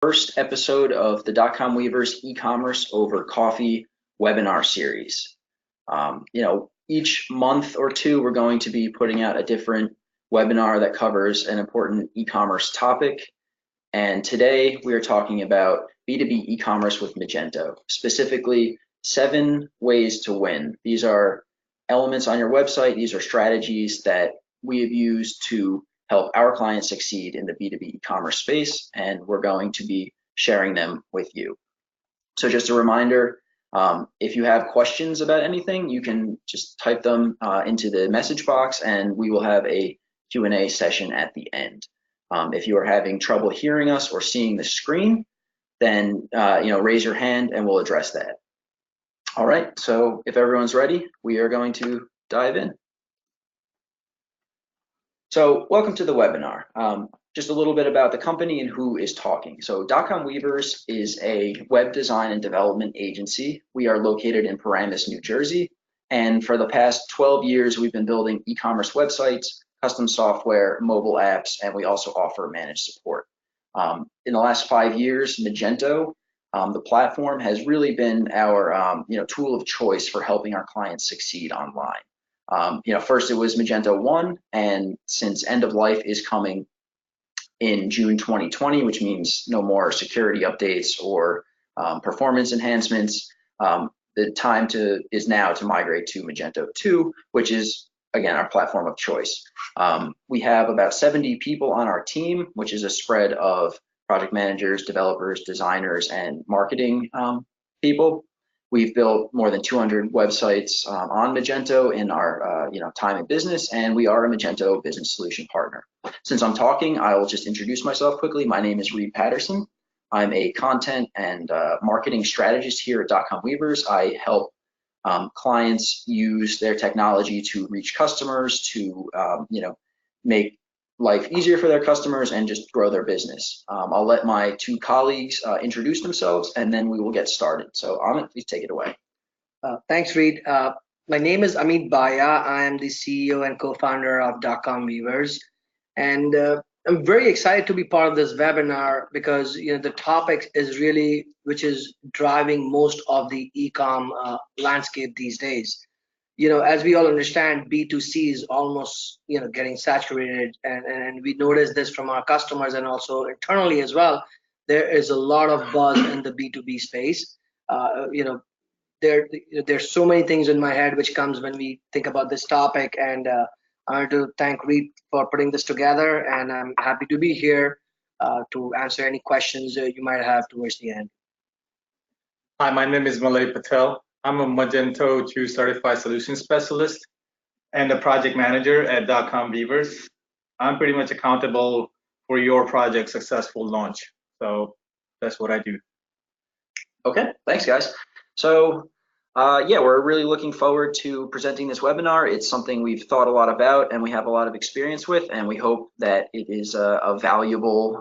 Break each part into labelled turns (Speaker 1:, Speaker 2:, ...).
Speaker 1: First episode of the Dotcomweavers e-commerce over coffee webinar series. Each month or two, we're going to be putting out a different webinar that covers an important e-commerce topic. And today we are talking about B2B e-commerce with Magento, specifically 7 ways to win. These are elements on your website. These are strategies that we have used to help our clients succeed in the B2B e-commerce space, and we're going to be sharing them with you. So just a reminder, if you have questions about anything, you can just type them into the message box and we will have a Q&A session at the end. If you are having trouble hearing us or seeing the screen, then raise your hand and we'll address that. All right, so if everyone's ready, we are going to dive in. So welcome to the webinar. Just a little bit about the company and who is talking. So Dotcomweavers is a web design and development agency. We are located in Paramus, New Jersey. And for the past 12 years, we've been building e-commerce websites, custom software, mobile apps, and we also offer managed support. In the last 5 years, Magento, the platform, has really been our tool of choice for helping our clients succeed online. First it was Magento 1, and since end of life is coming in June 2020, which means no more security updates or performance enhancements, the time is now to migrate to Magento 2, which is, again, our platform of choice. We have about 70 people on our team, which is a spread of project managers, developers, designers, and marketing people. We've built more than 200 websites on Magento in our time in business, and we are a Magento business solution partner. Since I'm talking, I will just introduce myself quickly. My name is Reed Patterson. I'm a content and marketing strategist here at Dotcomweavers. I help clients use their technology to reach customers, to make life easier for their customers and just grow their business. I'll let my 2 colleagues introduce themselves and then we will get started. So Amit, please take it away.
Speaker 2: Thanks, Reed. My name is Amit Baya. I am the CEO and co-founder of Dotcomweavers. And I'm very excited to be part of this webinar because the topic is really which is driving most of the e-com landscape these days. As we all understand, B2C is almost getting saturated, and we notice this from our customers and also internally as well. There is a lot of buzz in the B2B space. There's so many things in my head which comes when we think about this topic, and I want to thank Reed for putting this together, and I'm happy to be here to answer any questions you might have towards the end.
Speaker 3: Hi, my name is Malay Patel. I'm a Magento 2 Certified Solution Specialist and a project manager at Dotcomweavers. I'm pretty much accountable for your project's successful launch. So that's what I do.
Speaker 1: Okay, thanks guys. So we're really looking forward to presenting this webinar. It's something we've thought a lot about and we have a lot of experience with, and we hope that it is a valuable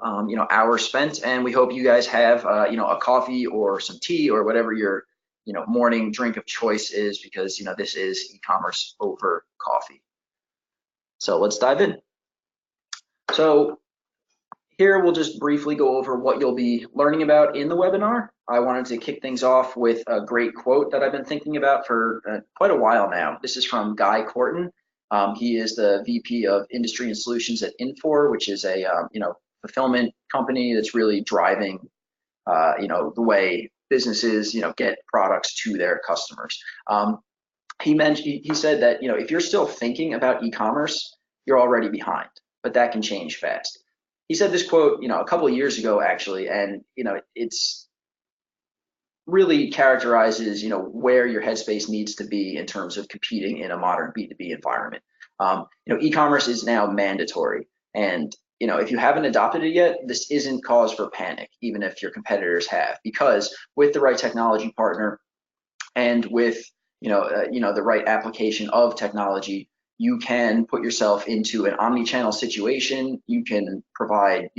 Speaker 1: hour spent, and we hope you guys have a coffee or some tea or whatever your morning drink of choice is, because this is e-commerce over coffee. So let's dive in. So here we'll just briefly go over what you'll be learning about in the webinar. I wanted to kick things off with a great quote that I've been thinking about for quite a while now. This is from Guy Corton. He is the VP of Industry and Solutions at Infor, which is a fulfillment company that's really driving the way businesses get products to their customers. He said that if you're still thinking about e-commerce, you're already behind, but that can change fast. He said this quote a couple of years ago actually, and it's really characterizes where your headspace needs to be in terms of competing in a modern B2B environment. E-commerce is now mandatory, and if you haven't adopted it yet, this isn't cause for panic, even if your competitors have, because with the right technology partner and with the right application of technology, you can put yourself into an omni-channel situation. You can provide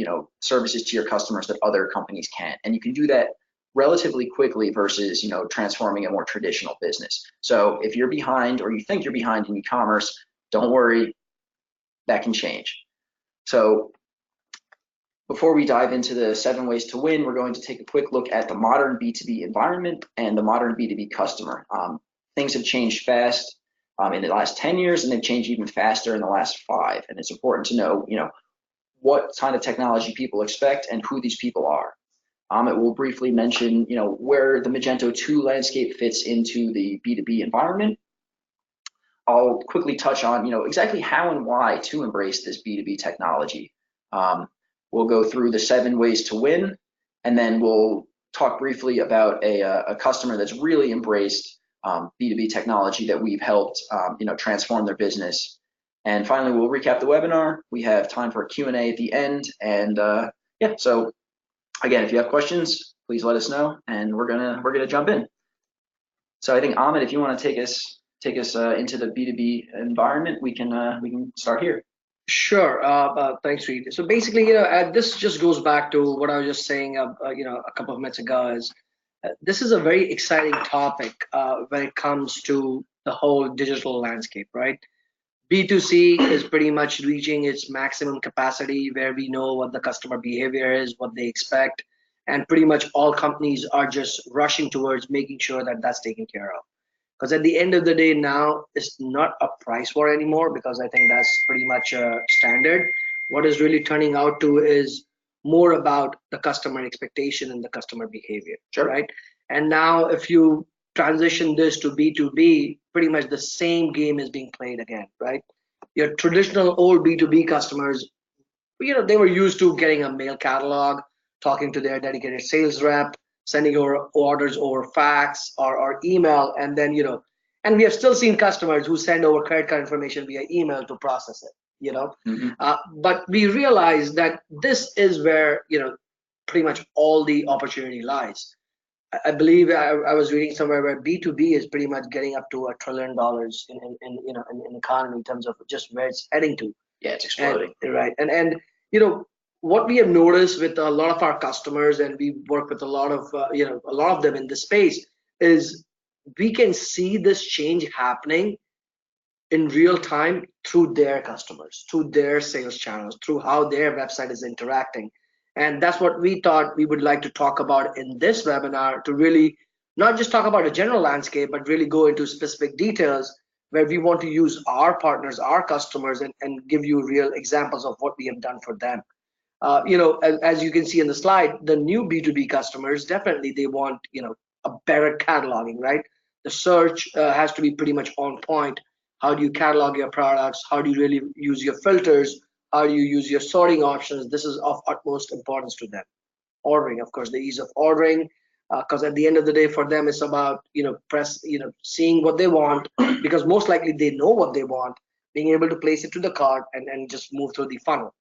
Speaker 1: services to your customers that other companies can't, and you can do that relatively quickly versus transforming a more traditional business. So if you're behind or you think you're behind in e-commerce, don't worry, that can change. So before we dive into the 7 ways to win, we're going to take a quick look at the modern B2B environment and the modern B2B customer. Things have changed fast in the last 10 years, and they've changed even faster in the last 5. And it's important to know, what kind of technology people expect and who these people are. It will briefly mention, where the Magento 2 landscape fits into the B2B environment. I'll quickly touch on, exactly how and why to embrace this B2B technology. We'll go through the 7 ways to win, and then we'll talk briefly about a customer that's really embraced B2B technology that we've helped, transform their business. And finally, we'll recap the webinar. We have time for a Q&A at the end, and yeah. So again, if you have questions, please let us know, and we're gonna jump in. So I think Amit, if you want to take us into the B2B environment, we can start here.
Speaker 2: Sure. Thanks, Reed. So basically, this just goes back to what I was just saying, a couple of minutes ago. Is this is a very exciting topic when it comes to the whole digital landscape, right? B2C is pretty much reaching its maximum capacity, where we know what the customer behavior is, what they expect, and pretty much all companies are just rushing towards making sure that that's taken care of. Because at the end of the day, now it's not a price war anymore, because I think that's pretty much standard. What is really turning out to is more about the customer expectation and the customer behavior,
Speaker 1: Sure.
Speaker 2: right? And now if you transition this to B2B, pretty much the same game is being played again, right? Your traditional old B2B customers, they were used to getting a mail catalog, talking to their dedicated sales rep, sending over orders over fax or email, and then and we have still seen customers who send over credit card information via email to process it. But we realize that this is where pretty much all the opportunity lies. I believe I was reading somewhere where B2B is pretty much getting up to $1 trillion in economy, in terms of just where it's heading to.
Speaker 1: Yeah, it's exploding.
Speaker 2: Right. And what we have noticed with a lot of our customers, and we work with a lot of them in this space, is we can see this change happening in real time through their customers, through their sales channels, through how their website is interacting. And that's what we thought we would like to talk about in this webinar, to really not just talk about a general landscape, but really go into specific details where we want to use our partners, our customers, and give you real examples of what we have done for them. As you can see in the slide, the new B2B customers, definitely they want a better cataloging, right? The search has to be pretty much on point. How do you catalog your products? How do you really use your filters? How do you use your sorting options? This is of utmost importance to them. Ordering, of course, the ease of ordering, because at the end of the day, for them, it's about seeing what they want, because most likely they know what they want, being able to place it to the cart and just move through the funnel.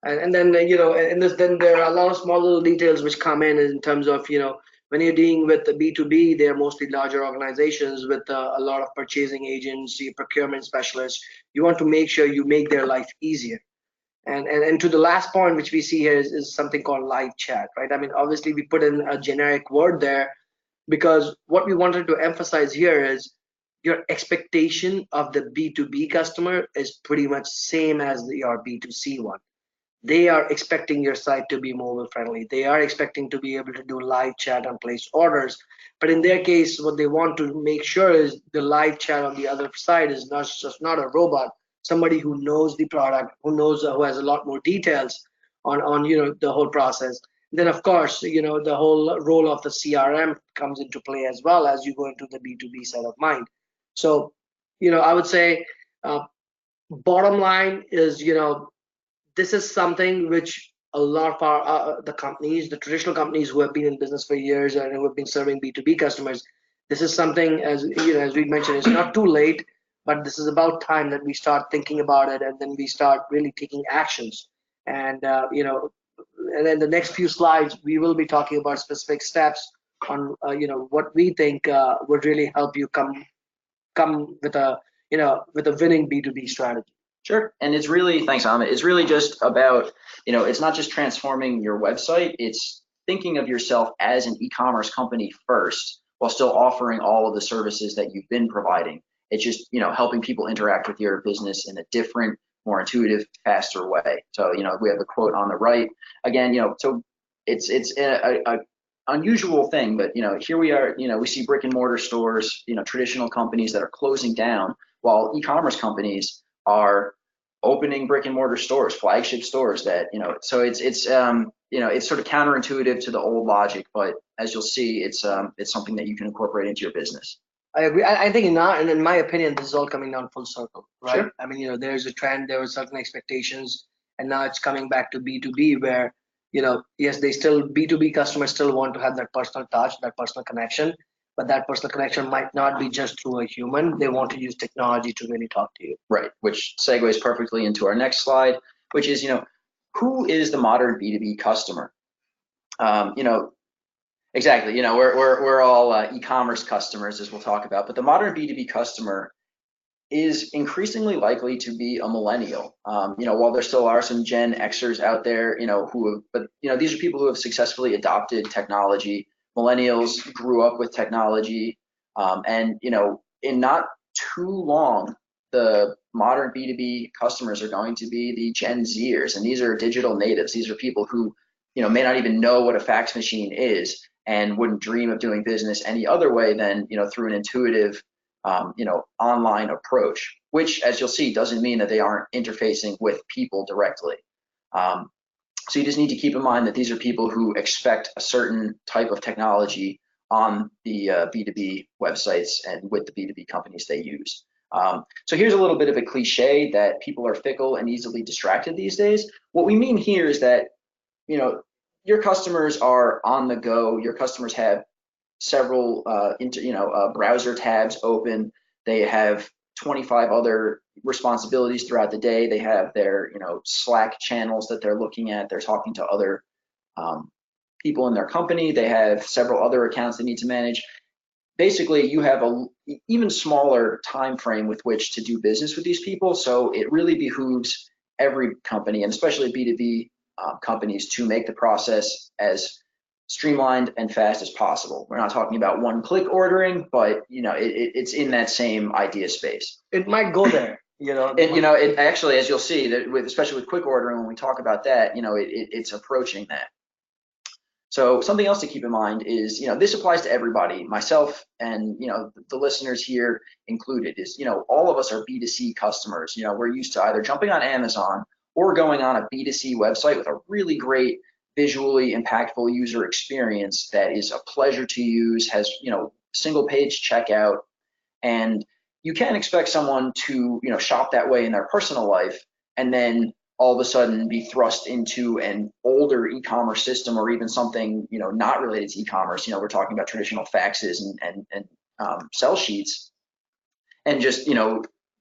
Speaker 2: And then then there are a lot of small little details which come in terms of when you're dealing with the B2B, they're mostly larger organizations with a lot of purchasing agents, procurement specialists. You want to make sure you make their life easier. And to the last point, which we see here is something called live chat, right? I mean, obviously we put in a generic word there, because what we wanted to emphasize here is your expectation of the B2B customer is pretty much same as your B2C one. They are expecting your site to be mobile friendly. They are expecting to be able to do live chat and place orders. But in their case, what they want to make sure is the live chat on the other side is not a robot, somebody who knows the product, who has a lot more details on the whole process. Then of course, the whole role of the CRM comes into play as well as you go into the B2B side of mind. So, I would say bottom line is, this is something which a lot of the companies, the traditional companies who have been in business for years and who have been serving B2B customers, this is something, as we mentioned, it's not too late, but this is about time that we start thinking about it, and then we start really taking actions. And and then the next few slides, we will be talking about specific steps on what we think would really help you come with a winning B2B strategy.
Speaker 1: Sure. And it's really, thanks, Amit. It's really just about, it's not just transforming your website. It's thinking of yourself as an e-commerce company first, while still offering all of the services that you've been providing. It's just, helping people interact with your business in a different, more intuitive, faster way. So, we have a quote on the right. Again, so it's a unusual thing, but here we are, we see brick and mortar stores, traditional companies that are closing down, while e-commerce companies are opening brick and mortar stores, flagship stores that, so it's sort of counterintuitive to the old logic, but as you'll see, it's something that you can incorporate into your business.
Speaker 2: I agree. I think in my opinion, this is all coming down full circle, right?
Speaker 1: Sure.
Speaker 2: I mean, there's a trend, there were certain expectations, and now it's coming back to B2B where, yes, B2B customers still want to have that personal touch, that personal connection, but that personal connection might not be just through a human. They want to use technology to really talk to you.
Speaker 1: Right, which segues perfectly into our next slide, which is, who is the modern B2B customer? Exactly, we're all e-commerce customers, as we'll talk about, but the modern B2B customer is increasingly likely to be a millennial. While there still are some Gen Xers out there, these are people who have successfully adopted technology. Millennials grew up with technology, and in not too long, the modern B2B customers are going to be the Gen Zers, and these are digital natives. These are people who, may not even know what a fax machine is and wouldn't dream of doing business any other way than, through an intuitive, online approach, which, as you'll see, doesn't mean that they aren't interfacing with people directly. So you just need to keep in mind that these are people who expect a certain type of technology on the B2B websites and with the B2B companies they use. So here's a little bit of a cliche that people are fickle and easily distracted these days. What we mean here is that, your customers are on the go. Your customers have several browser tabs open. They have 25 other responsibilities throughout the day. They have their Slack channels that they're looking at. They're talking to other people in their company. They have several other accounts they need to manage. Basically, you have an even smaller time frame with which to do business with these people. So it really behooves every company, and especially B2B companies, to make the process as streamlined and fast as possible. We're not talking about one-click ordering, but it's in that same idea space.
Speaker 2: It might go there,
Speaker 1: And it actually, as you'll see, that especially with quick ordering, when we talk about that, it's approaching that. So something else to keep in mind is, this applies to everybody, myself and the listeners here included. Is all of us are B2C customers. We're used to either jumping on Amazon or going on a B2C website with a really great, visually impactful user experience that is a pleasure to use, has single page checkout, and you can't expect someone to shop that way in their personal life and then all of a sudden be thrust into an older e-commerce system, or even something not related to e-commerce. We're talking about traditional faxes and sell sheets, and just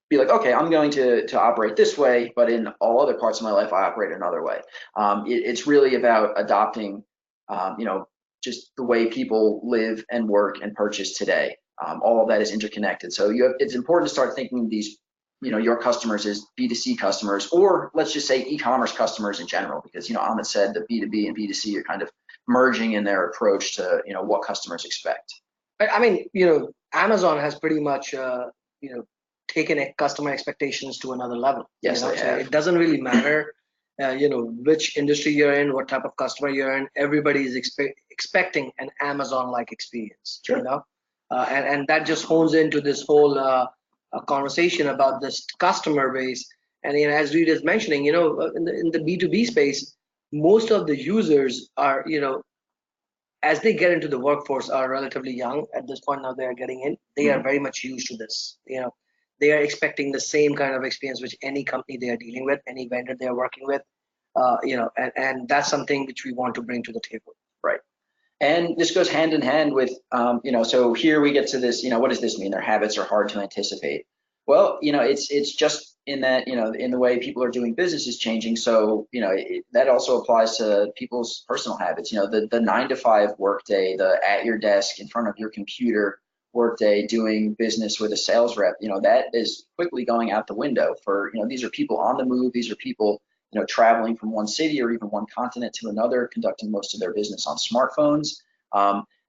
Speaker 1: be like, okay, I'm going to operate this way, but in all other parts of my life, I operate another way. It's really about adopting, just the way people live and work and purchase today. All of that is interconnected. So it's important to start thinking of these, your customers as B2C customers, or let's just say e-commerce customers in general, because Amit said that B2B and B2C are kind of merging in their approach to what customers expect.
Speaker 2: I mean, Amazon has pretty much, taken customer expectations to another level.
Speaker 1: Yes,
Speaker 2: So it doesn't really matter, which industry you're in, what type of customer you're in. Everybody is expecting an Amazon-like experience.
Speaker 1: Sure.
Speaker 2: And that just hones into this whole conversation about this customer base. And as Reed is mentioning, in the B2B space, most of the users are, as they get into the workforce, are relatively young at this point. Now they are getting in. They are very much used to this. They are expecting the same kind of experience which any company they are dealing with, any vendor they are working with, and that's something which we want to bring to the table.
Speaker 1: Right. And this goes hand in hand with, so here we get to this, what does this mean? Their habits are hard to anticipate. Well, it's just in that, in the way people are doing business is changing. So, that also applies to people's personal habits. The 9-to-5 workday, the at your desk in front of your computer workday doing business with a sales rep, that is quickly going out the window for, these are people on the move. These are people, traveling from one city or even one continent to another, conducting most of their business on smartphones.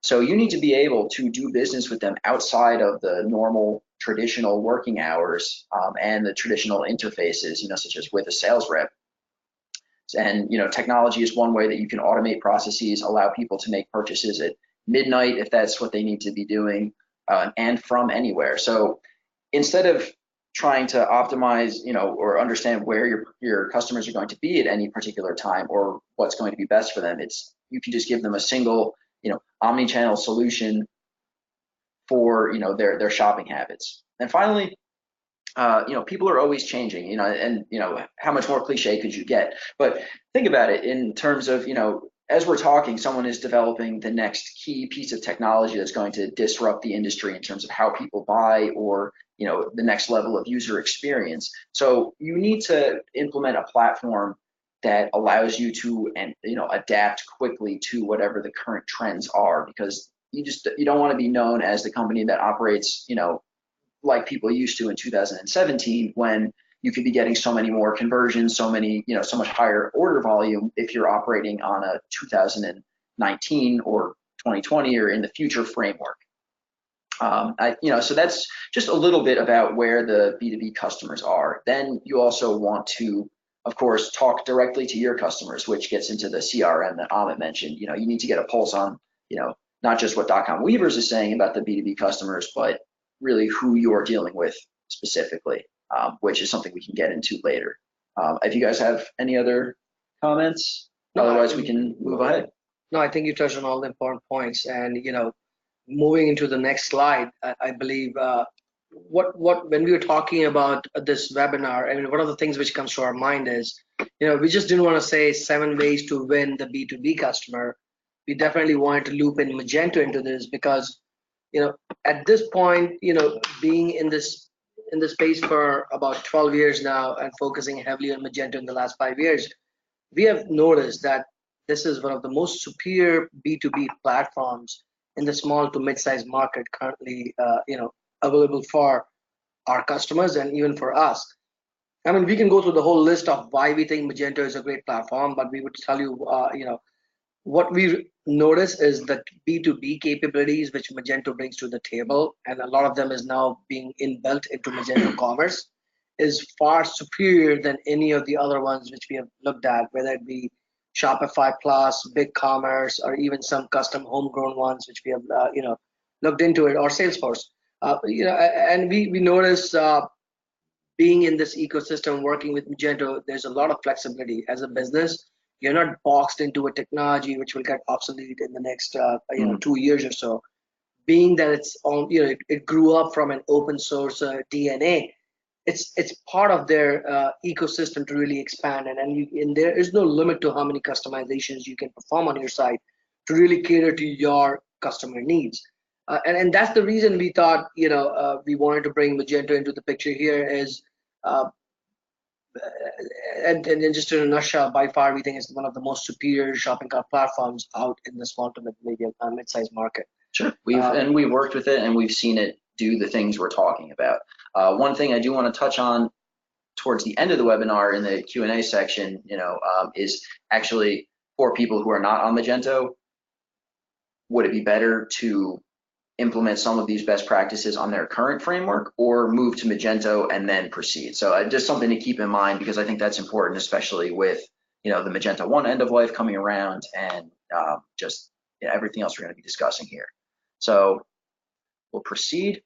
Speaker 1: So you need to be able to do business with them outside of the normal traditional working hours and the traditional interfaces, such as with a sales rep. And technology is one way that you can automate processes, allow people to make purchases at midnight if that's what they need to be doing, and from anywhere. So instead of trying to optimize, or understand where your customers are going to be at any particular time or what's going to be best for them, you can just give them a single, omni-channel solution for their shopping habits. And finally, people are always changing, and how much more cliche could you get? But think about it in terms of, as we're talking, someone is developing the next key piece of technology that's going to disrupt the industry in terms of how people buy, or the next level of user experience. So you need to implement a platform that allows you to adapt quickly to whatever the current trends are, because you don't want to be known as the company that operates like people used to in 2017, when you could be getting so many more conversions, so much higher order volume if you're operating on a 2019 or 2020 or in the future framework. So that's just a little bit about where the B2B customers are. Then you also want to, of course, talk directly to your customers, which gets into the CRM that Amit mentioned. You need to get a pulse on, not just what Dotcomweavers is saying about the B2B customers, but really who you're dealing with specifically, which is something we can get into later. If you guys have any other comments, otherwise we can move ahead.
Speaker 2: No, I think you touched on all the important points, and moving into the next slide, I believe when we were talking about this webinar, I mean, one of the things which comes to our mind is, we just didn't want to say 7 ways to win the B2B customer. We definitely wanted to loop in Magento into this, because at this point, being in this space for about 12 years now and focusing heavily on Magento in the last 5 years, we have noticed that this is one of the most superior B2B platforms in the small to mid-sized market currently, available for our customers and even for us. I mean, we can go through the whole list of why we think Magento is a great platform, but we would tell you, what we notice is that B2B capabilities which Magento brings to the table, and a lot of them is now being inbuilt into Magento Commerce, is far superior than any of the other ones which we have looked at, whether it be Shopify Plus, BigCommerce, or even some custom homegrown ones which we have looked into it, or Salesforce. And we notice, being in this ecosystem, working with Magento, there's a lot of flexibility. As a business, you're not boxed into a technology which will get obsolete in the next 2 years or so. Being that it's on, it grew up from an open source DNA. It's part of their ecosystem to really expand, and there is no limit to how many customizations you can perform on your site to really cater to your customer needs. And that's the reason we thought, we wanted to bring Magento into the picture here. Is and just in a nutshell, by far, we think it's one of the most superior shopping cart platforms out in the small to mid-sized market.
Speaker 1: Sure, we've worked with it, and we've seen it do the things we're talking about. One thing I do want to touch on towards the end of the webinar in the Q&A section, is actually for people who are not on Magento, would it be better to implement some of these best practices on their current framework, or move to Magento and then proceed? So just something to keep in mind, because I think that's important, especially with the Magento 1 end of life coming around, and just everything else we're going to be discussing here. So we'll proceed.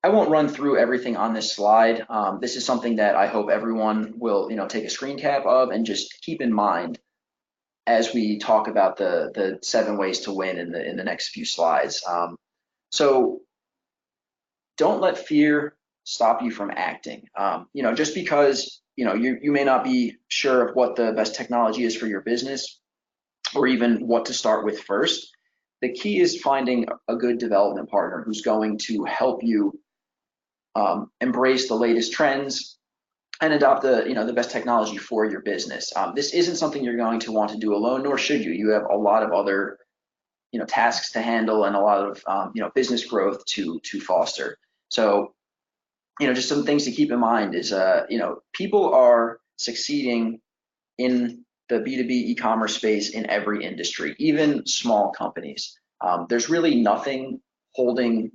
Speaker 1: I won't run through everything on this slide. This is something that I hope everyone will take a screen cap of and just keep in mind as we talk about the 7 ways to win in the next few slides. So don't let fear stop you from acting. Just because you may not be sure of what the best technology is for your business, or even what to start with first, the key is finding a good development partner who's going to help you embrace the latest trends and adopt the best technology for your business. This isn't something you're going to want to do alone, nor should you. You have a lot of other tasks to handle, and a lot of business growth to foster. So just some things to keep in mind is people are succeeding in the B2B e-commerce space in every industry, even small companies. There's really nothing holding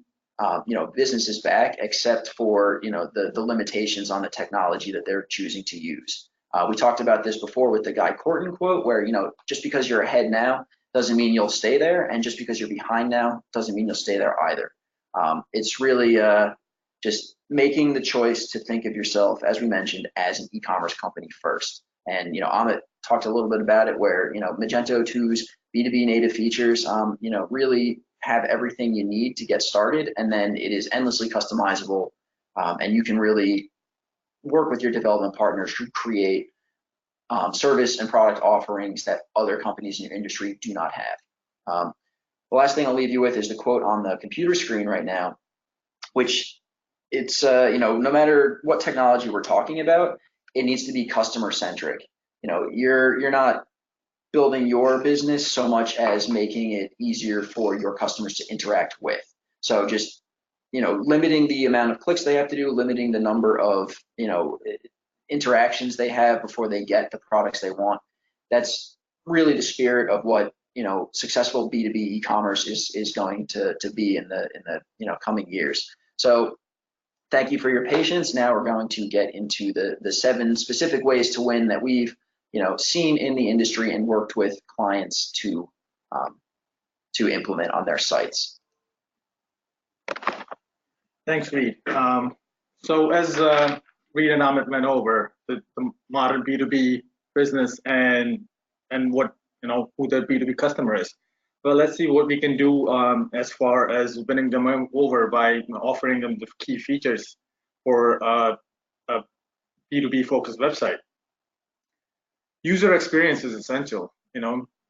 Speaker 1: businesses back, except for the limitations on the technology that they're choosing to use. We talked about this before with the Guy Corton quote, where just because you're ahead now doesn't mean you'll stay there, and just because you're behind now doesn't mean you'll stay there either. It's really just making the choice to think of yourself, as we mentioned, as an e-commerce company first. And Amit talked a little bit about it, where Magento 2's B2B native features, really have everything you need to get started, and then it is endlessly customizable, and you can really work with your development partners to create service and product offerings that other companies in your industry do not have. The last thing I'll leave you with is the quote on the computer screen right now, which it's no matter what technology we're talking about, it needs to be customer centric. You're not building your business so much as making it easier for your customers to interact with. So just limiting the amount of clicks they have to do, limiting the number of interactions they have before they get the products they want. That's really the spirit of what successful B2B e-commerce is going to be in the coming years. So thank you for your patience. Now we're going to get into the 7 specific ways to win that we've seen in the industry and worked with clients to implement on their sites.
Speaker 3: Thanks, Reed. So as Reed and Amit went over the modern B2B business and what who the B2B customer is. Well, let's see what we can do as far as winning them over by offering them the key features for a B2B focused website. User experience is essential.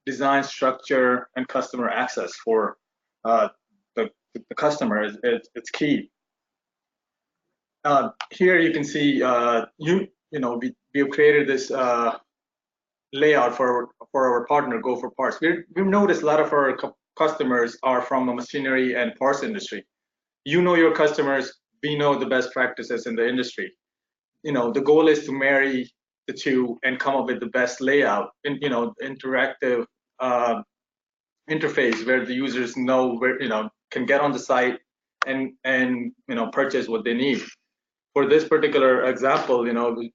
Speaker 3: Design, structure, and customer access for the customer it's key. Here you can see we have created this layout for our partner Go for Parts. We've noticed a lot of our customers are from the machinery and parts industry. Your customers, we know the best practices in the industry. The goal is to marry the two and come up with the best layout, interactive interface where the users know where can get on the site and purchase what they need. For this particular example,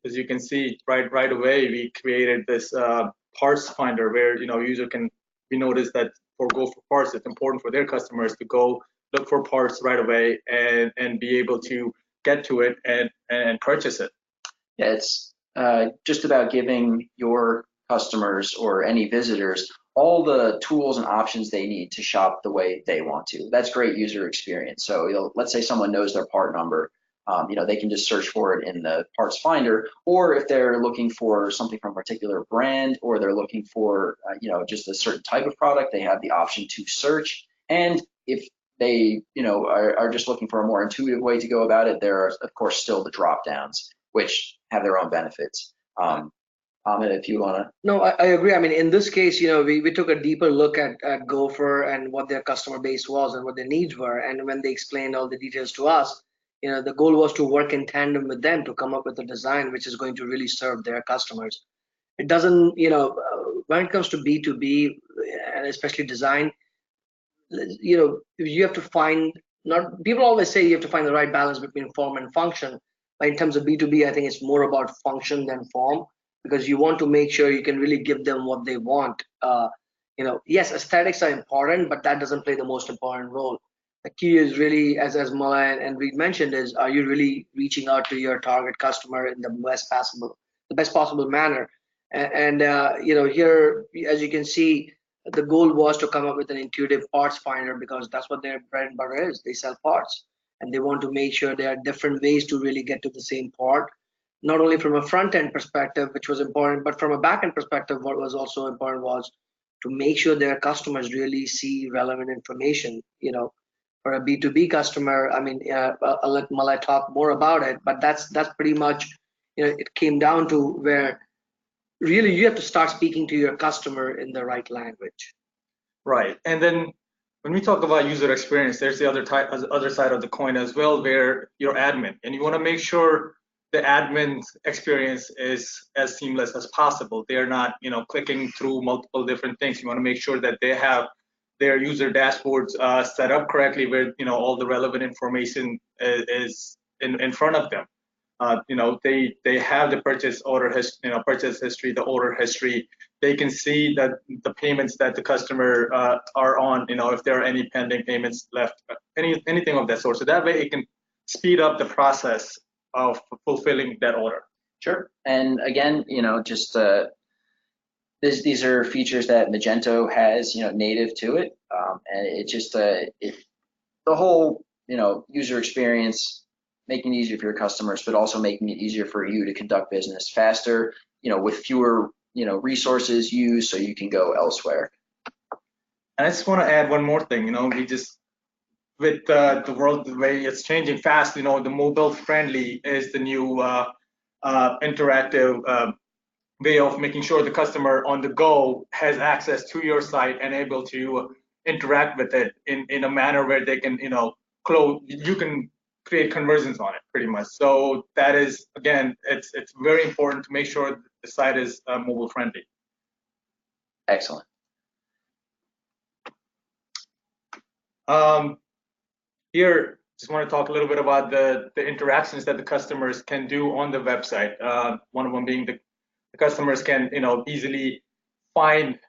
Speaker 3: as you can see right away, we created this parts finder where we noticed that for Go for Parts, it's important for their customers to go look for parts right away and be able to get to it and purchase it.
Speaker 1: Yeah, it's just about giving your customers or any visitors all the tools and options they need to shop the way they want to. That's great user experience. So let's say someone knows their part number. They can just search for it in the parts finder, or if they're looking for something from a particular brand, or they're looking for just a certain type of product, they have the option to search. And if they are just looking for a more intuitive way to go about it, there are of course still the drop downs, which have their own benefits. Amit, if you want to.
Speaker 2: No, I agree. I mean, in this case, we took a deeper look at Gopher and what their customer base was and what their needs were, and when they explained all the details to us, the goal was to work in tandem with them to come up with a design which is going to really serve their customers. It doesn't, when it comes to B2B and especially design, you have to find, people always say you have to find the right balance between form and function. But in terms of B2B, I think it's more about function than form, because you want to make sure you can really give them what they want. Yes, aesthetics are important, but that doesn't play the most important role. The key is really, as Malay and Reed mentioned, is are you really reaching out to your target customer in the best possible manner? And here, as you can see, the goal was to come up with an intuitive parts finder, because that's what their bread and butter is. They sell parts, and they want to make sure there are different ways to really get to the same part, not only from a front end perspective, which was important, but from a back end perspective, what was also important was to make sure their customers really see relevant information. For a B2B customer, I mean, I'll let Malay talk more about it, but that's pretty much, it came down to where really you have to start speaking to your customer in the right language.
Speaker 3: Right, and then when we talk about user experience, there's the other side of the coin as well, where you're admin, and you want to make sure the admin's experience is as seamless as possible. They're not, clicking through multiple different things. You want to make sure that they have their user dashboards set up correctly, where all the relevant information is in front of them. They have the purchase history, the order history. They can see that the payments that the customer are on, if there are any pending payments left, anything of that sort. So that way it can speed up the process of fulfilling that order.
Speaker 1: Sure. And again, just these are features that Magento has, native to it, and it just the whole user experience, making it easier for your customers, but also making it easier for you to conduct business faster, with fewer resources used, so you can go elsewhere.
Speaker 3: And I just want to add one more thing. We just, with the world the way it's changing fast, the mobile friendly is the new interactive way of making sure the customer on the go has access to your site and able to interact with it in a manner where they can, you can create conversions on it pretty much. So that is, again, it's very important to make sure the site is mobile friendly.
Speaker 1: Excellent.
Speaker 3: Here, just want to talk a little bit about the interactions that the customers can do on the website. One of them being the customers can, easily find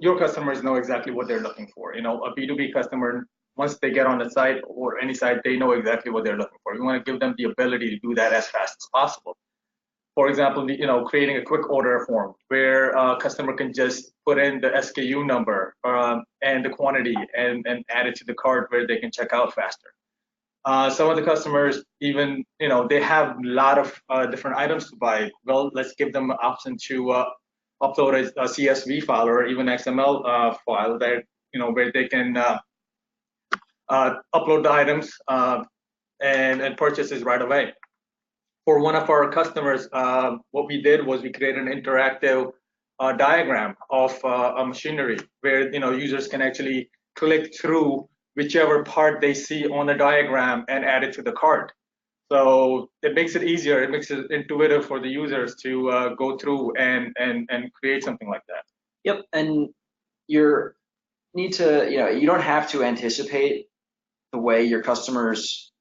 Speaker 3: your customers know exactly what they're looking for. A B2B customer, once they get on the site or any site, they know exactly what they're looking for. You want to give them the ability to do that as fast as possible. For example, creating a quick order form where a customer can just put in the SKU number and the quantity and add it to the cart where they can check out faster. Some of the customers even, they have a lot of different items to buy. Well, let's give them an option to upload a CSV file or even XML file that, where they can upload the items and purchase it right away. For one of our customers, what we did was we created an interactive diagram of a machinery where users can actually click through whichever part they see on the diagram and add it to the cart. So it makes it easier. It makes it intuitive for the users to go through and create something like that.
Speaker 1: Yep, and you don't have to anticipate the way your customers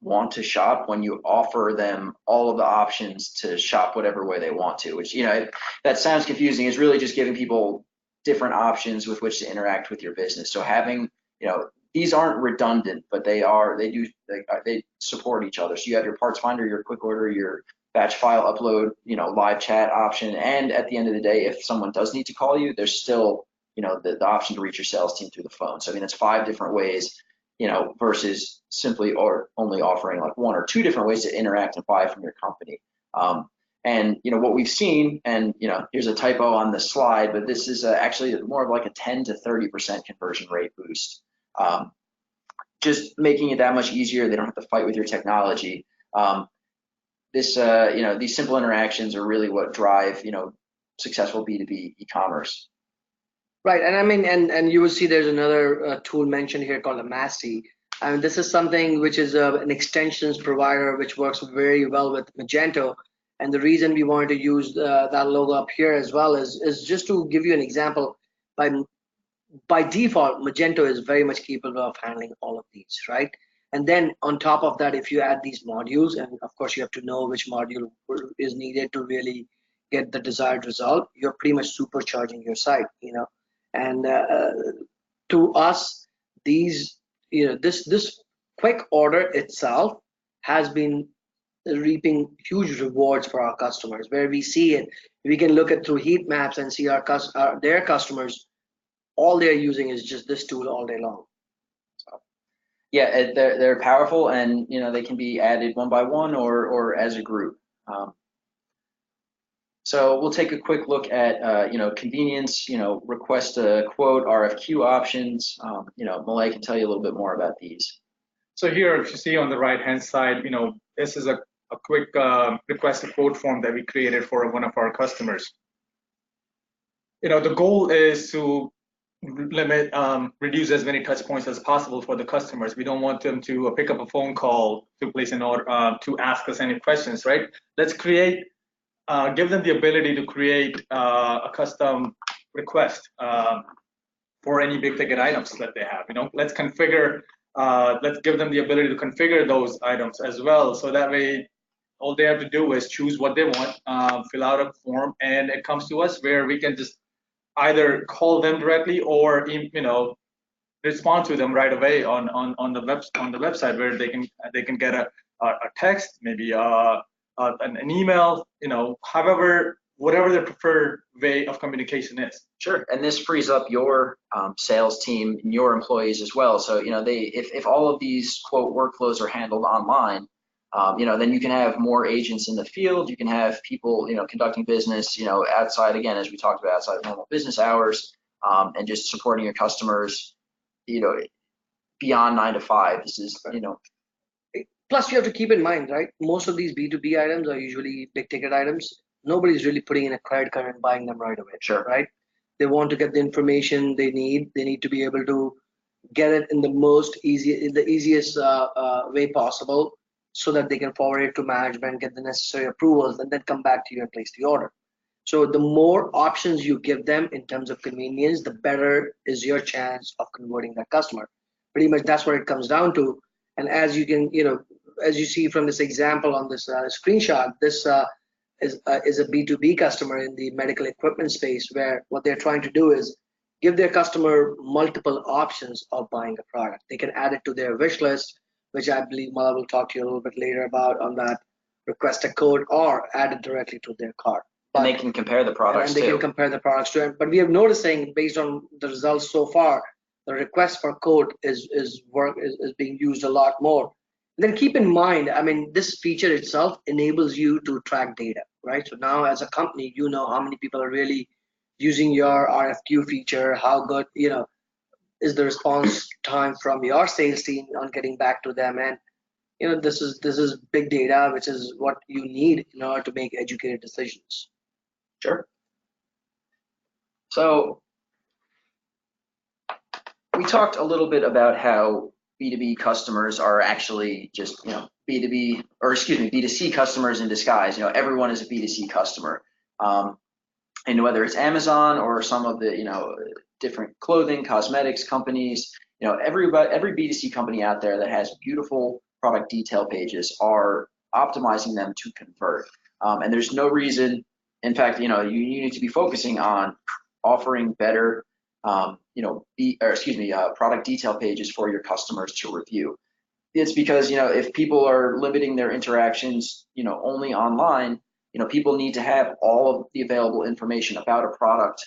Speaker 1: want to shop when you offer them all of the options to shop whatever way they want to, which, that sounds confusing. It's really just giving people different options with which to interact with your business. So having, these aren't redundant, but they support each other. So you have your parts finder, your quick order, your batch file upload, live chat option. And at the end of the day, if someone does need to call you, there's still, the option to reach your sales team through the phone. So, it's 5 different ways, versus simply or only offering like 1 or 2 different ways to interact and buy from your company. And what we've seen, and here's a typo on the slide, but this is actually more of like a 10 to 30% conversion rate boost. Just making it that much easier. They don't have to fight with your technology. These simple interactions are really what drive, successful B2B e-commerce.
Speaker 2: Right, and I mean, and you will see there's another tool mentioned here called a Massey. And this is something which is an extensions provider which works very well with Magento. And the reason we wanted to use that logo up here as well is just to give you an example. By default, Magento is very much capable of handling all of these, right? And then on top of that, if you add these modules, and of course you have to know which module is needed to really get the desired result, you're pretty much supercharging your site, And to us, this quick order itself has been reaping huge rewards for our customers. Where we see it, we can look at through heat maps and see their customers. All they're using is just this tool all day long.
Speaker 1: So, yeah, they're powerful, and they can be added one by one or as a group. So we'll take a quick look at convenience, request a quote, RFQ options. Malay can tell you a little bit more about these.
Speaker 3: So here, if you see on the right-hand side, this is a quick request a quote form that we created for one of our customers. The goal is to reduce as many touch points as possible for the customers. We don't want them to pick up a phone call to place an order, to ask us any questions, right? Let's give them the ability to create a custom request for any big ticket items that they have. Let's configure, let's give them the ability to configure those items as well. So that way, all they have to do is choose what they want, fill out a form, and it comes to us where we can just either call them directly or respond to them right away on the website, where they can get a text, maybe an email, whatever their preferred way of communication is.
Speaker 1: Sure, and this frees up your sales team and your employees as well. So if all of these quote workflows are handled online, then you can have more agents in the field. You can have people conducting business outside, again, as we talked about, outside of normal business hours, and just supporting your customers beyond 9 to 5. This is
Speaker 2: Plus, you have to keep in mind, right? Most of these B2B items are usually big ticket items. Nobody's really putting in a credit card and buying them right away.
Speaker 1: Sure.
Speaker 2: Right? They want to get the information they need. They need to be able to get it in the easiest way possible, so that they can forward it to management, get the necessary approvals, and then come back to you and place the order. So the more options you give them in terms of convenience, the better is your chance of converting that customer. Pretty much that's what it comes down to. And as you can, as you see from this example on this screenshot, this is a B2B customer in the medical equipment space, where what they're trying to do is give their customer multiple options of buying a product. They can add it to their wish list, which I believe Mala will talk to you a little bit later about on that, request a code, or add it directly to their cart.
Speaker 1: And they can compare the products
Speaker 2: and they
Speaker 1: too.
Speaker 2: can compare the products to it. But we are noticing, based on the results so far, the request for code is being used a lot more. And then keep in mind, I mean, this feature itself enables you to track data, right? So now as a company, you know how many people are really using your RFQ feature, how good, is the response time from your sales team on getting back to them. And this is big data, which is what you need in order to make educated decisions.
Speaker 1: Sure. So we talked a little bit about how B2B customers are actually just B2C customers in disguise. Everyone is a B2C customer, and whether it's Amazon or some of the different clothing, cosmetics companies, every B2C company out there that has beautiful product detail pages are optimizing them to convert. And there's no reason, in fact, you need to be focusing on offering better, product detail pages for your customers to review. It's because, if people are limiting their interactions, only online, people need to have all of the available information about a product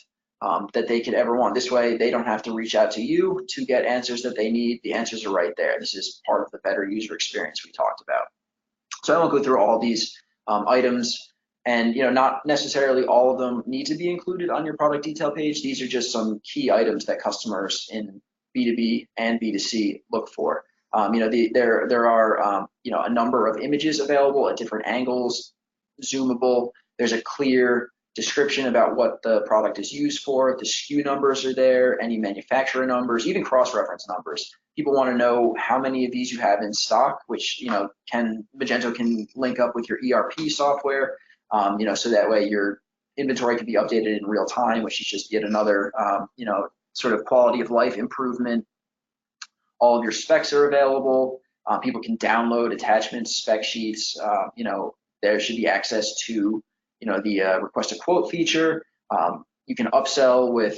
Speaker 1: that they could ever want. This way, they don't have to reach out to you to get answers that they need. The answers are right there. This is part of the better user experience we talked about. So I won't go through all these items, and not necessarily all of them need to be included on your product detail page. These are just some key items that customers in B2B and B2C look for. There are a number of images available at different angles, zoomable. There's a clear description about what the product is used for. The SKU numbers are there, any manufacturer numbers, even cross-reference numbers. People want to know how many of these you have in stock, which Magento can link up with your ERP software, so that way your inventory can be updated in real time, which is just yet another sort of quality of life improvement. All of your specs are available. People can download attachments, spec sheets. There should be access to the request a quote feature. You can upsell with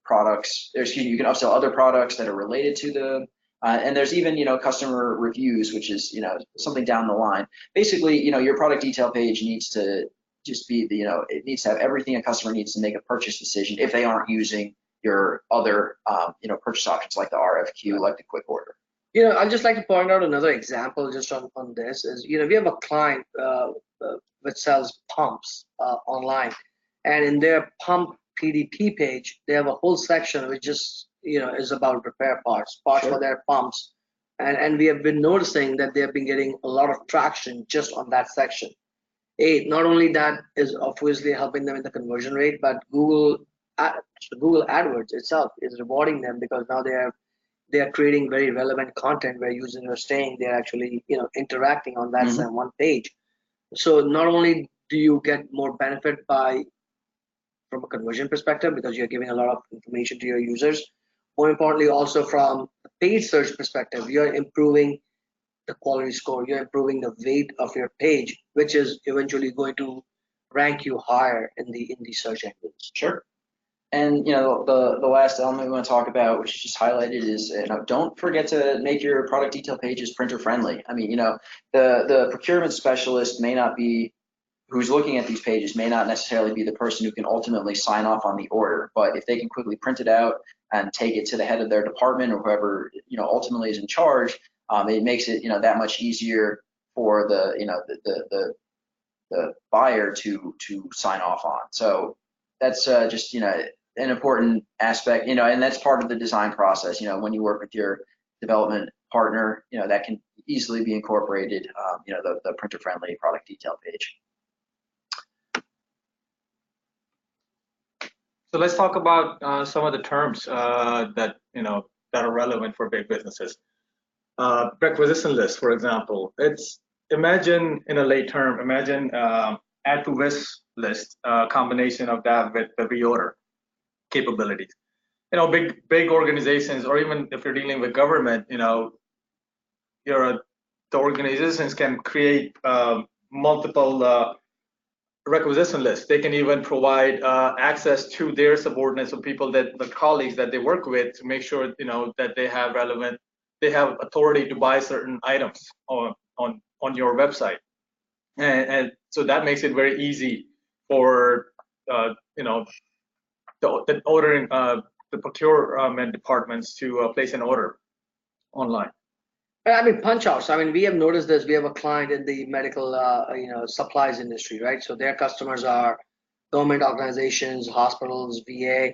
Speaker 1: products. You can upsell other products that are related to the and there's even customer reviews, which is something down the line. Basically, your product detail page needs to just be it needs to have everything a customer needs to make a purchase decision if they aren't using your other purchase options like the RFQ, like the quick order.
Speaker 2: I'd just like to point out another example just on this is, we have a client which sells pumps online, and in their pump PDP page, they have a whole section which just, is about repair parts
Speaker 1: Sure.
Speaker 2: for their pumps. And we have been noticing that they have been getting a lot of traction just on that section. Not only that is obviously helping them in the conversion rate, but Google AdWords itself is rewarding them, because now they are creating very relevant content where users are staying, they're actually interacting on that one page. So not only do you get more benefit by from a conversion perspective because you're giving a lot of information to your users. More importantly, also from a paid search perspective, you're improving the quality score, you're improving the weight of your page, which is eventually going to rank you higher in the search engines.
Speaker 1: Sure. And the last element we want to talk about, which is just highlighted, is don't forget to make your product detail pages printer friendly. I mean, the procurement specialist may not be who's looking at these pages may not necessarily be the person who can ultimately sign off on the order, but if they can quickly print it out and take it to the head of their department or whoever ultimately is in charge, it makes it that much easier for the buyer to sign off on. So that's just an important aspect, and that's part of the design process. When you work with your development partner, that can easily be incorporated. The printer-friendly product detail page.
Speaker 3: So let's talk about some of the terms that that are relevant for big businesses. Requisition list, for example. Imagine in a lay term, imagine add to wish list, combination of that with the reorder capabilities. Big organizations, or even if you're dealing with government, the organizations can create multiple requisition lists. They can even provide access to their subordinates or the colleagues that they work with to make sure that they have authority to buy certain items on your website, and so that makes it very easy for the ordering the procurement departments to place an order online.
Speaker 2: I mean, punch outs. I mean, we have noticed this. We have a client in the medical, supplies industry, right? So their customers are government organizations, hospitals, VA.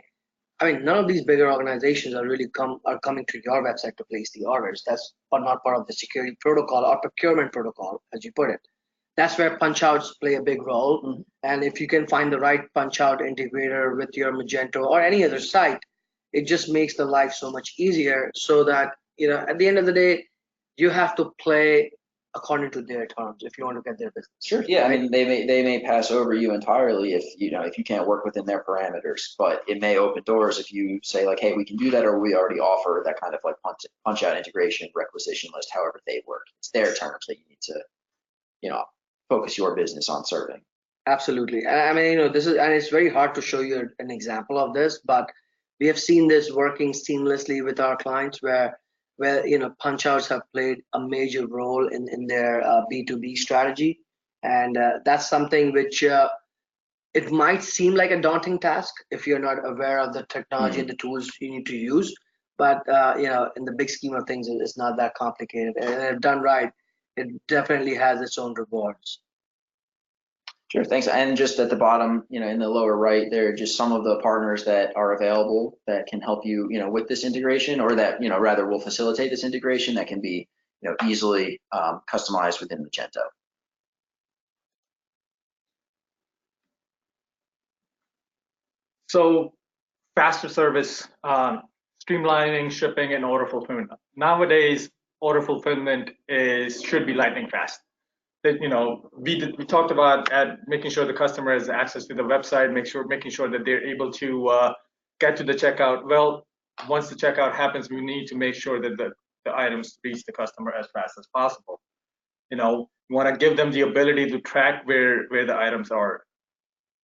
Speaker 2: I mean, none of these bigger organizations are coming to your website to place the orders. That's not part of the security protocol or procurement protocol, as you put it. That's where punch outs play a big role. Mm-hmm. And if you can find the right punch out integrator with your Magento or any other site, it just makes the life so much easier. So that at the end of the day, you have to play according to their terms if you want to get their business.
Speaker 1: Sure. Yeah, right? I mean, they may pass over you entirely if you can't work within their parameters, but it may open doors if you say like, hey, we can do that, or we already offer that kind of like punch out integration, requisition list, however they work. It's their terms that you need to focus your business on serving.
Speaker 2: Absolutely. I mean, this is, and it's very hard to show you an example of this, but we have seen this working seamlessly with our clients where punch outs have played a major role in their B2B strategy. And that's something which it might seem like a daunting task if you're not aware of the technology and the tools you need to use. But in the big scheme of things, it's not that complicated. And if done right, it definitely has its own rewards.
Speaker 1: Sure, thanks. And just at the bottom, in the lower right, there are just some of the partners that are available that can help you, with this integration, or that, rather will facilitate this integration that can be, easily customized within Magento.
Speaker 3: So faster service, streamlining shipping and order fulfillment. Nowadays, order fulfillment should be lightning fast. That we talked about making sure the customer has access to the website, making sure that they're able to get to the checkout. Well, once the checkout happens, we need to make sure that the items reach the customer as fast as possible. We want to give them the ability to track where the items are.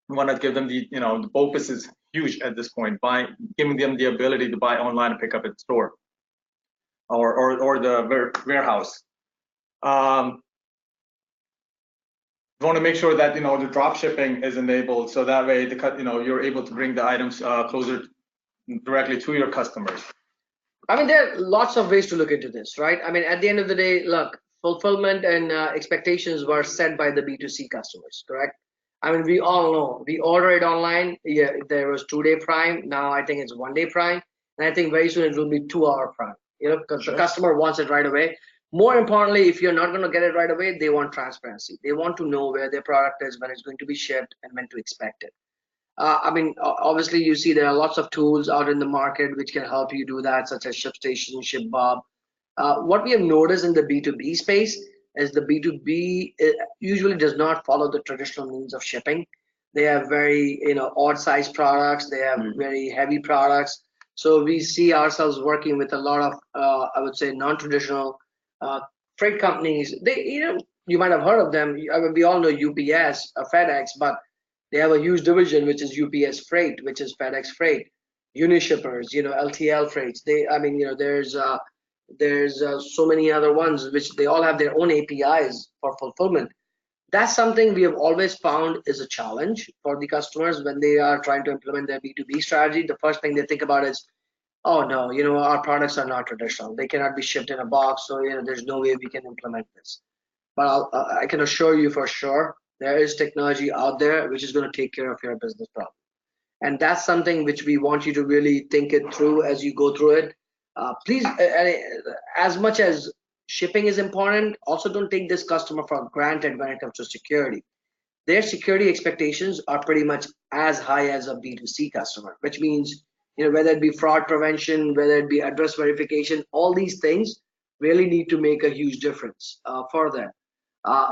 Speaker 3: We want to give them the focus is huge at this point by giving them the ability to buy online and pick up at the store or the warehouse. We want to make sure that the drop shipping is enabled, so that way you're able to bring the items closer directly to your customers.
Speaker 2: I mean, there are lots of ways to look into this, right? I mean, at the end of the day, look, fulfillment and expectations were set by the B2C customers, correct? I mean, we all know we order it online. Yeah, there was 2-day Prime. Now I think it's 1-day Prime, and I think very soon it will be 2-hour Prime. Because the customer wants it right away. More importantly, if you're not going to get it right away, they want transparency. They want to know where their product is, when it's going to be shipped, and when to expect it. I mean, obviously, you see there are lots of tools out in the market which can help you do that, such as ShipStation, ShipBob. What we have noticed in the B2B space is the B2B usually does not follow the traditional means of shipping. They have very, odd size products. They have very heavy products. So we see ourselves working with a lot of, I would say, non-traditional freight companies. You might have heard of them. I mean, we all know UPS, FedEx, but they have a huge division which is UPS Freight, which is FedEx Freight, Unishippers, LTL Freights. There's so many other ones which they all have their own APIs for fulfillment. That's something we have always found is a challenge for the customers when they are trying to implement their B2B strategy. The first thing they think about is, oh no, our products are not traditional. They cannot be shipped in a box, so there's no way we can implement this. But I can assure you for sure, there is technology out there which is going to take care of your business problem. And that's something which we want you to really think it through as you go through it. Please, as much as shipping is important, also don't take this customer for granted when it comes to security. Their security expectations are pretty much as high as a B2C customer, which means, whether it be fraud prevention, whether it be address verification, all these things really need to make a huge difference for them.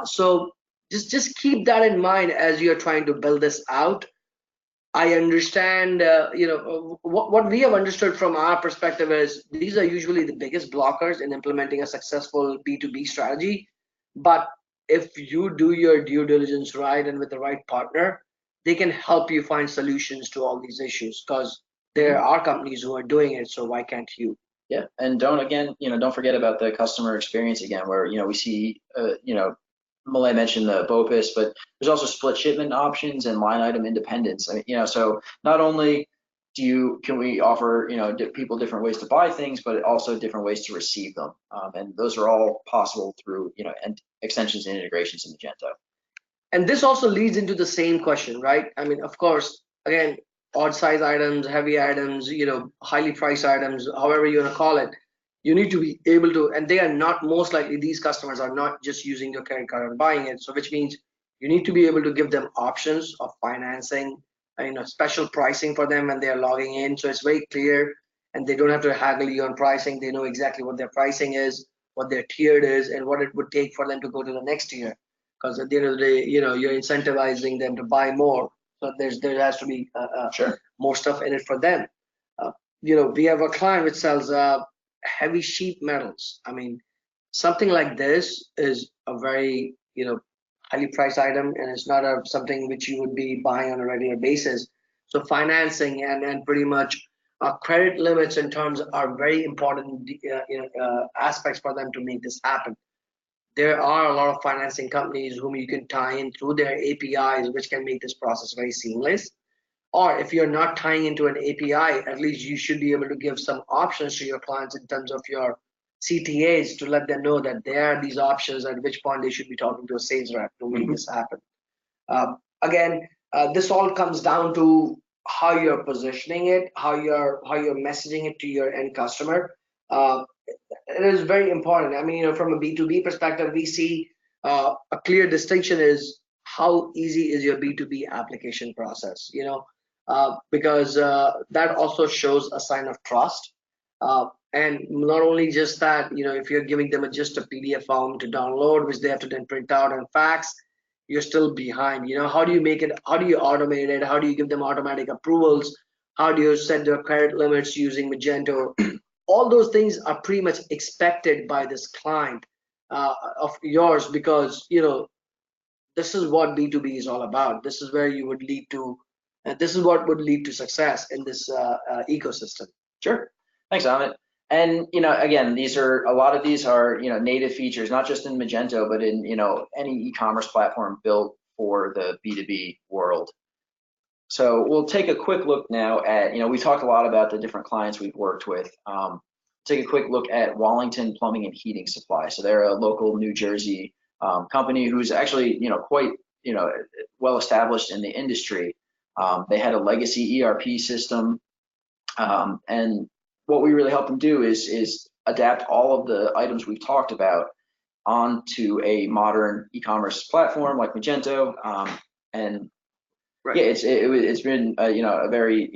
Speaker 2: So just keep that in mind as you're trying to build this out. I understand, what we have understood from our perspective is these are usually the biggest blockers in implementing a successful B2B strategy. But if you do your due diligence right and with the right partner, they can help you find solutions to all these issues because there are companies who are doing it. So why can't you?
Speaker 1: Yeah, and don't forget about the customer experience again, where we see Malay mentioned the BOPIS, but there's also split shipment options and line item independence. I mean, so not only can we offer people different ways to buy things, but also different ways to receive them, and those are all possible through and extensions and integrations in Magento.
Speaker 2: And this also leads into the same question, right? I mean, of course, again, odd size items, heavy items, highly priced items, however you want to call it, you need to be able to, and they are not, most likely these customers are not just using your credit card and buying it. So which means you need to be able to give them options of financing, special pricing for them when they are logging in. So it's very clear and they don't have to haggle you on pricing. They know exactly what their pricing is, what their tiered is, and what it would take for them to go to the next tier. Because at the end of the day, you're incentivizing them to buy more. So there has to be
Speaker 1: Sure.
Speaker 2: more stuff in it for them. We have a client which sells heavy sheet metals. I mean, something like this is a very highly priced item, and it's not something which you would be buying on a regular basis. So financing and pretty much credit limits in terms are very important aspects for them to make this happen. There are a lot of financing companies whom you can tie in through their APIs, which can make this process very seamless. Or if you're not tying into an API, at least you should be able to give some options to your clients in terms of your CTAs to let them know that there are these options, at which point they should be talking to a sales rep to make this happen. Again, this all comes down to how you're positioning it, how you're messaging it to your end customer. It is very important. I mean, from a B2B perspective, we see a clear distinction is how easy is your B2B application process, because that also shows a sign of trust. And not only just that, if you're giving them just a PDF form to download, which they have to then print out and fax, you're still behind. How do you make it? How do you automate it? How do you give them automatic approvals? How do you set their credit limits using Magento? All those things are pretty much expected by this client of yours, because this is what B2B is all about. This is where you would lead to, this is what would lead to success in this ecosystem.
Speaker 1: Sure. Thanks, Amit. And again, a lot of these are native features, not just in Magento, but in any e-commerce platform built for the B2B world. So we'll take a quick look now at, we talked a lot about the different clients we've worked with. Take a quick look at Wallington Plumbing and Heating Supply. So they're a local New Jersey company who's actually, quite, well established in the industry. They had a legacy ERP system, and what we really help them do is adapt all of the items we've talked about onto a modern e-commerce platform like Magento, and right. Yeah, it's been a very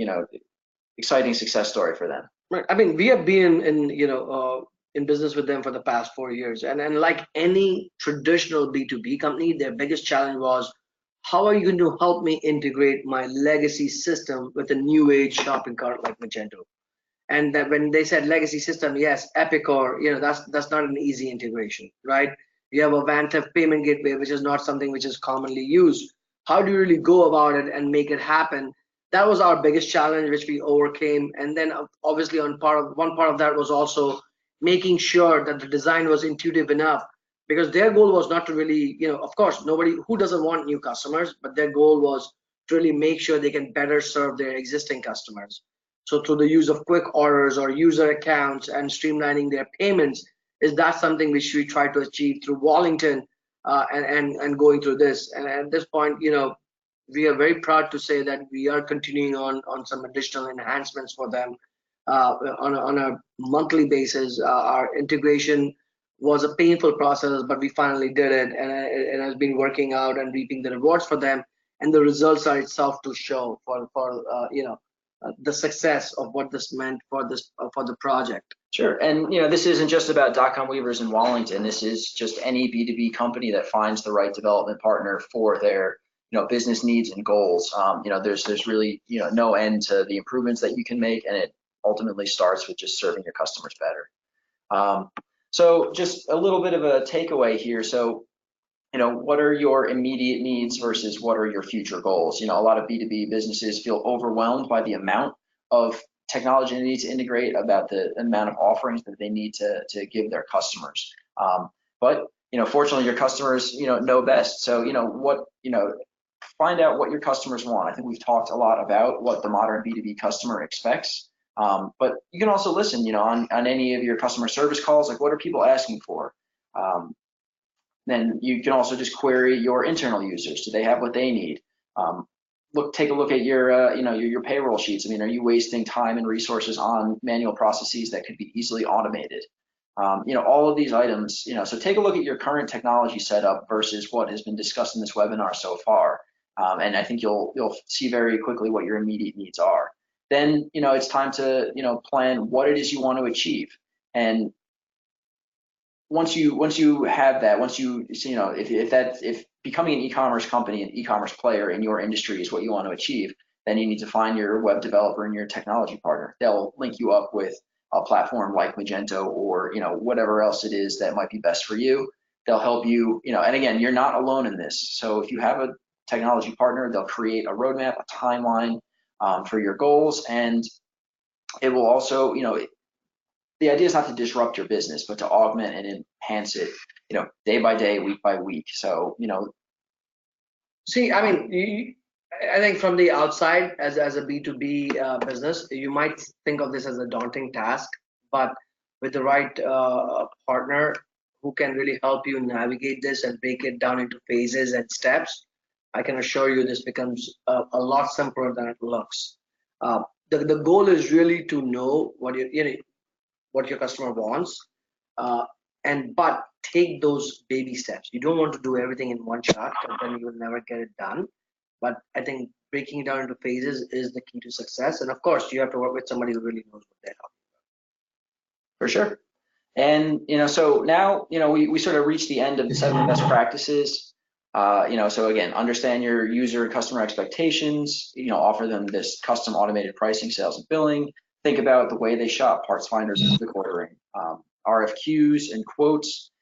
Speaker 1: exciting success story for them.
Speaker 2: Right. I mean, we have been in business with them for the past 4 years, and like any traditional B2B company, their biggest challenge was how are you going to help me integrate my legacy system with a new age shopping cart like Magento? And that when they said legacy system, yes, Epicor, that's not an easy integration, right? You have a Vantiv payment gateway, which is not something which is commonly used. How do you really go about it and make it happen? That was our biggest challenge, which we overcame. And then obviously one part of that was also making sure that the design was intuitive enough, because their goal was not to really, of course, nobody who doesn't want new customers, but their goal was to really make sure they can better serve their existing customers. So through the use of quick orders or user accounts and streamlining their payments, is that something which we try to achieve through Wallington, and going through this. And at this point, we are very proud to say that we are continuing on some additional enhancements for them on a monthly basis. Our integration was a painful process, but we finally did it, and it has been working out and reaping the rewards for them. And the results are itself to show for the success of what this meant for the project.
Speaker 1: Sure, and this isn't just about Dotcomweavers in Wallington. This is just any B2B company that finds the right development partner for their business needs and goals. There's really no end to the improvements that you can make, and it ultimately starts with just serving your customers better. So just a little bit of a takeaway here. So what are your immediate needs versus what are your future goals? A lot of B2B businesses feel overwhelmed by the amount of technology they need to integrate, about the amount of offerings that they need to give their customers. But fortunately, your customers know best. So find out what your customers want. I think we've talked a lot about what the modern B2B customer expects. But you can also listen, on any of your customer service calls, like what are people asking for? Then you can also just query your internal users. Do they have what they need? Take a look at your payroll sheets. I mean, are you wasting time and resources on manual processes that could be easily automated? All of these items. So take a look at your current technology setup versus what has been discussed in this webinar so far, and I think you'll see very quickly what your immediate needs are. Then it's time to plan what it is you want to achieve, and once you have that, if becoming an e-commerce company, an e-commerce player in your industry is what you want to achieve, then you need to find your web developer and your technology partner. They'll link you up with a platform like Magento or whatever else it is that might be best for you. They'll help you, and again, you're not alone in this. So if you have a technology partner, they'll create a roadmap, a timeline for your goals, and it will also, the idea is not to disrupt your business, but to augment and enhance it, day by day, week by week. So,
Speaker 2: See, I mean, I think from the outside, as a B2B business, you might think of this as a daunting task, but with the right partner who can really help you navigate this and break it down into phases and steps, I can assure you this becomes a lot simpler than it looks. The goal is really to know what your customer wants, but take those baby steps. You don't want to do everything in one shot, and then you will never get it done. But I think breaking it down into phases is the key to success. And of course, you have to work with somebody who really knows what they're talking about.
Speaker 1: For sure. And so now we sort of reached the end of the 7 best practices. So again, understand your user and customer expectations. Offer them this custom automated pricing, sales, and billing. Think about the way they shop, parts finders, and quick ordering, RFQs and quotes.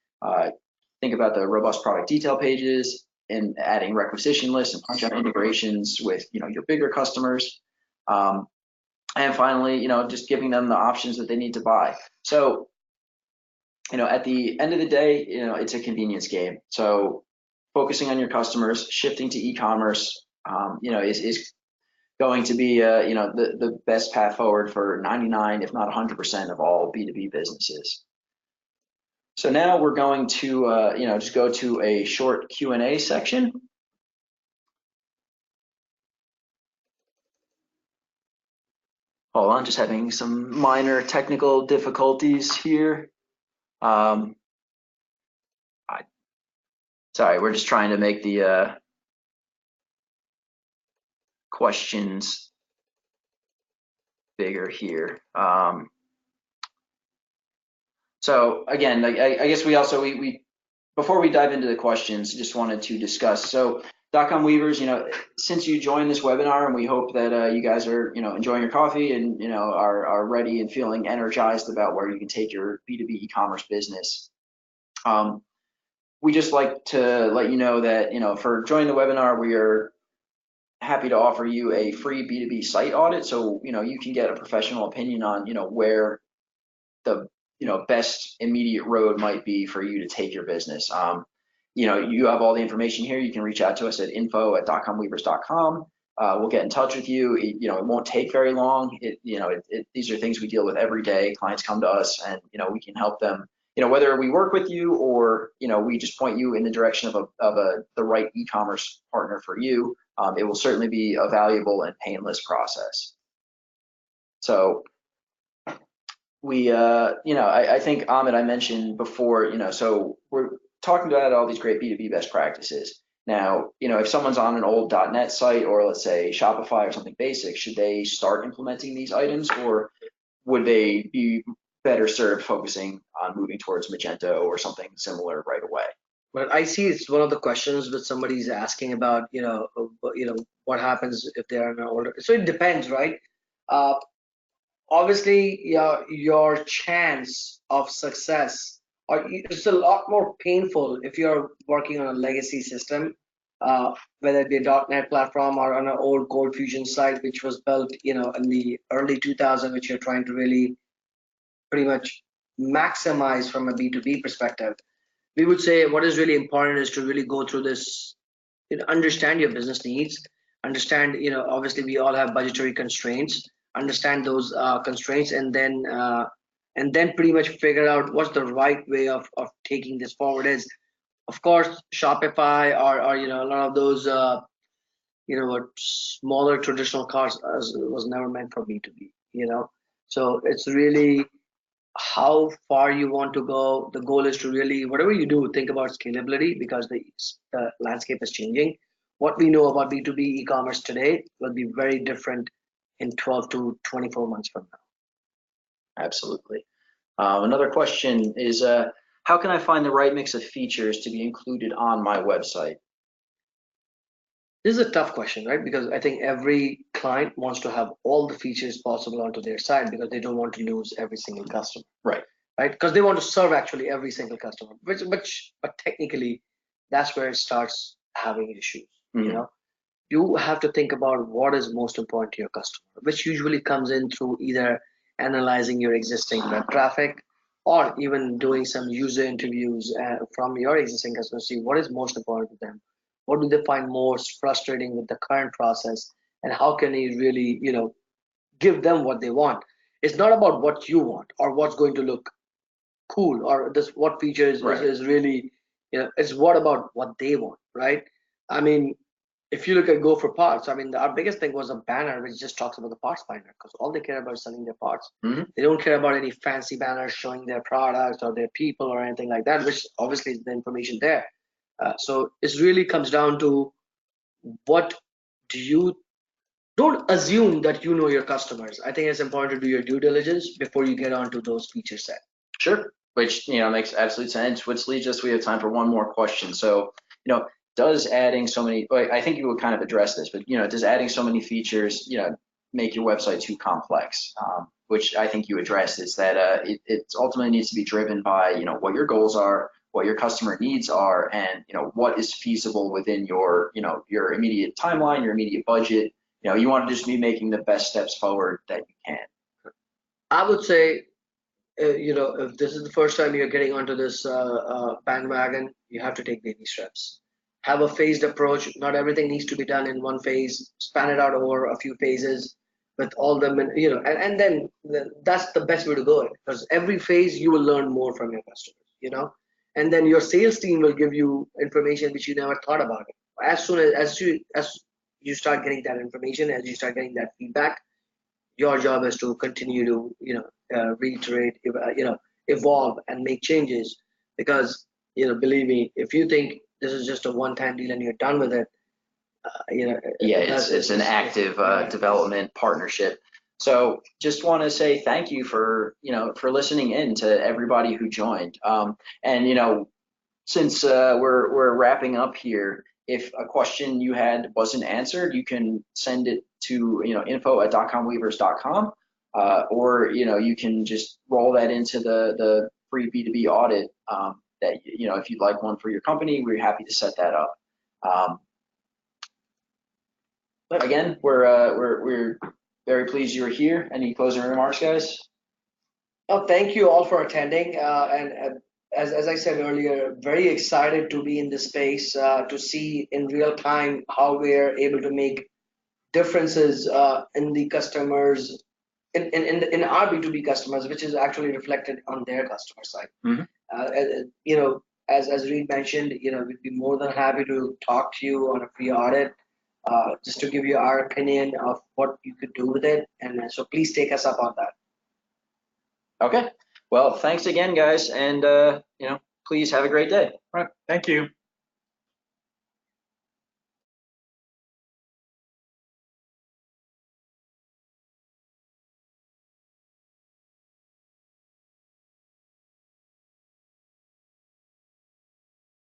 Speaker 1: Think about the robust product detail pages and adding requisition lists and punch-out integrations with your bigger customers. And finally, just giving them the options that they need to buy. So, at the end of the day, it's a convenience game. So focusing on your customers, shifting to e-commerce, is going to be the best path forward for 99, if not 100% of all B2B businesses. So now we're going to just go to a short Q&A section. Hold on, just having some minor technical difficulties here. Sorry, we're just trying to make the questions bigger here. So again, I guess we before we dive into the questions, just wanted to discuss. So Dotcomweavers, since you joined this webinar, and we hope that you guys are, enjoying your coffee and, are ready and feeling energized about where you can take your B2B e-commerce business. We just like to let you know that, for joining the webinar, we are happy to offer you a free B2B site audit. So, you can get a professional opinion on, where the, best immediate road might be for you to take your business. You have all the information here. You can reach out to us at info@dotcomweavers.com. We'll get in touch with you. It won't take very long. These are things we deal with every day. Clients come to us, and we can help them. Whether we work with you or we just point you in the direction of the right e-commerce partner for you. It will certainly be a valuable and painless process. So we, I think Ahmed, I mentioned before, so we're talking about all these great B2B best practices. Now, if someone's on an old .NET site, or let's say Shopify or something basic, should they start implementing these items, or would they be better served focusing on moving towards Magento or something similar right away?
Speaker 2: Well, I see it's one of the questions that somebody's asking about, what happens if they're an older. So it depends, right? Obviously, your chance of success, it's a lot more painful if you're working on a legacy system, whether it be a .NET platform or on an old Cold Fusion site, which was built, in the early 2000s, which you're trying to really pretty much maximize from a B2B perspective. We would say what is really important is to really go through this, understand your business needs, understand, obviously we all have budgetary constraints, understand those constraints, and then pretty much figure out what's the right way of taking this forward is. Of course, Shopify or a lot of those smaller traditional cars was never meant for B2B, so it's really how far you want to go. The goal is to really, whatever you do, think about scalability, because the landscape is changing. What we know about B2B e-commerce today will be very different in 12 to 24 months from now.
Speaker 1: Absolutely. Another question is, how can I find the right mix of features to be included on my website?
Speaker 2: This is a tough question, right? Because I think every client wants to have all the features possible onto their site, because they don't want to lose every single customer.
Speaker 1: Right.
Speaker 2: Because they want to serve actually every single customer, but technically that's where it starts having issues.
Speaker 1: Mm-hmm.
Speaker 2: You have to think about what is most important to your customer, which usually comes in through either analyzing your existing web traffic, or even doing some user interviews from your existing customers, see what is most important to them. What do they find most frustrating with the current process, and how can you really, give them what they want? It's not about what you want or what's going to look cool or what features is really, it's what about what they want, right? I mean, if you look at Go for Parts, I mean, our biggest thing was a banner which just talks about the parts finder, because all they care about is selling their parts.
Speaker 1: Mm-hmm.
Speaker 2: They don't care about any fancy banners showing their products or their people or anything like that, which obviously is the information there. So it really comes down to what do you, don't assume that you know your customers. I think it's important to do your due diligence before you get onto those feature set.
Speaker 1: Sure, which makes absolute sense. Which leads us, we have time for one more question. So, does adding so many, I think you would kind of address this, but does adding so many features, make your website too complex? Which I think you addressed, is that it ultimately needs to be driven by what your goals are, what your customer needs are, and what is feasible within your your immediate timeline, your immediate budget. You want to just be making the best steps forward that you can.
Speaker 2: I would say, if this is the first time you're getting onto this bandwagon, you have to take baby steps. Have a phased approach. Not everything needs to be done in one phase. Span it out over a few phases with all them, and then that's the best way to go. Because every phase you will learn more from your customers, and then your sales team will give you information which you never thought about. As soon as you start getting that information, as you start getting that feedback, your job is to continue to reiterate, evolve and make changes. Because believe me, if you think this is just a one-time deal and you're done with it,
Speaker 1: it's an active development partnership. So just want to say thank you for listening in to everybody who joined. And since we're wrapping up here, if a question you had wasn't answered, you can send it to info@dotcomweavers.com, or you can just roll that into the free B2B audit that if you'd like one for your company, we're happy to set that up. But again, we're very pleased you're here. Any closing remarks, guys?
Speaker 2: Oh, thank you all for attending. And as I said earlier, very excited to be in this space to see in real time how we're able to make differences in the customers, in our B2B customers, which is actually reflected on their customer side. As Reed mentioned, we'd be more than happy to talk to you on a free audit, just to give you our opinion of what you could do with it. And so please take us up on that.
Speaker 1: Okay. Well, thanks again, guys, and please have a great day.
Speaker 3: All right. Thank you.